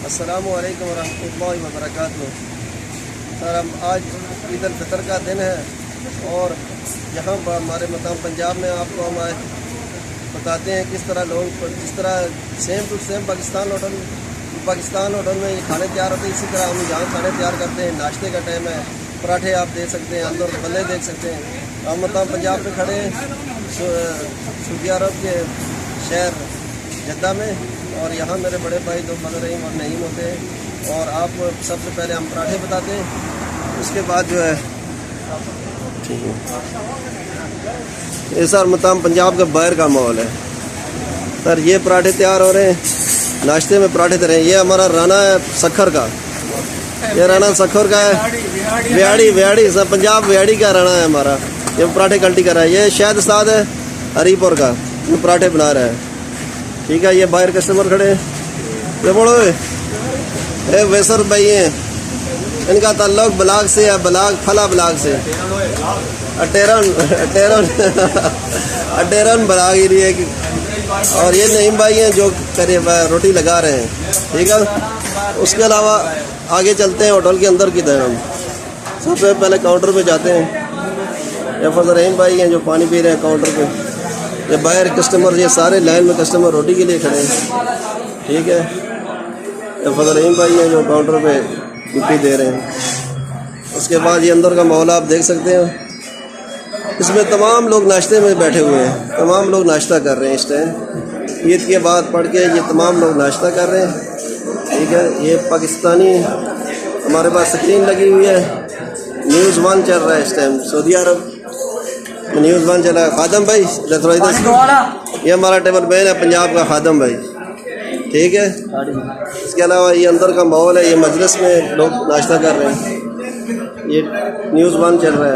अस्सलामु अलैकुम वरहमतुल्लाहि वबरकातुहू। सर हम आज ईद उल फितर का दिन है और यहाँ पर हमारे मुताम पंजाब में आपको हम आज बताते हैं किस तरह लोग जिस तरह same to same Pakistan hotel में ये खाने तैयार होते हैं, इसी तरह हम यहाँ खाने तैयार करते हैं। नाश्ते का टाइम है, पराठे आप देख सकते हैं, अंदर बल्ले देख सकते हैं। हम मुताम पंजाब में खड़े हैं सऊदी अरब के शहर जद्दा में, और यहाँ मेरे बड़े भाई दो फहीम और नईम होते हैं। और आप सबसे पहले हम पराठे बताते हैं, उसके बाद जो है ठीक है ये सर मुताम पंजाब का बाहर का माहौल है। सर ये पराठे तैयार हो रहे हैं, नाश्ते में पराठे दे रहे हैं। ये हमारा राना है सखर का, ये राना सखर का है। बिहाड़ी सर पंजाब बिहाड़ी का राना है हमारा। ये पराठे कल्टी कर रहा है। ये शायद उस्ताद है हरीपुर का, ये पराठे बना रहा है। ठीक है, ये बाहर कस्टमर खड़े हैं। ये बोलो ये वैसर भाई हैं, इनका ताल्लुक बलाग से है, बलाग फला बलाग से अटेरन बलाग ही रही है। और ये नईम भाई हैं जो करीब रोटी लगा रहे हैं। ठीक है, उसके अलावा आगे चलते हैं होटल के अंदर की तरफ। हम सबसे पहले काउंटर पे जाते हैं। ये फहीम भाई हैं जो पानी पी रहे हैं काउंटर पे। ये बाहर कस्टमर, ये सारे लाइन में कस्टमर रोटी के लिए खड़े हैं। ठीक है, ये फहीम भाई हैं जो काउंटर पे रोटी दे रहे हैं। उसके बाद ये अंदर का माहौल आप देख सकते हैं। इसमें तमाम लोग नाश्ते में बैठे हुए हैं, तमाम लोग नाश्ता कर रहे हैं इस टाइम। ईद के बाद पढ़ के ये तमाम लोग नाश्ता कर रहे हैं। ठीक है, ये पाकिस्तानी हमारे पास स्क्रीन लगी हुई है, न्यूज़ 1 चल रहा है इस टाइम। सऊदी अरब न्यूज़ 1 चला है। खादम भाई थोड़ा इधर, ये हमारा टेबल मैन है पंजाब का खादम भाई। ठीक है, इसके अलावा ये अंदर का माहौल है, ये मजलिस में लोग नाश्ता कर रहे हैं। ये न्यूज़ 1 चल रहा है।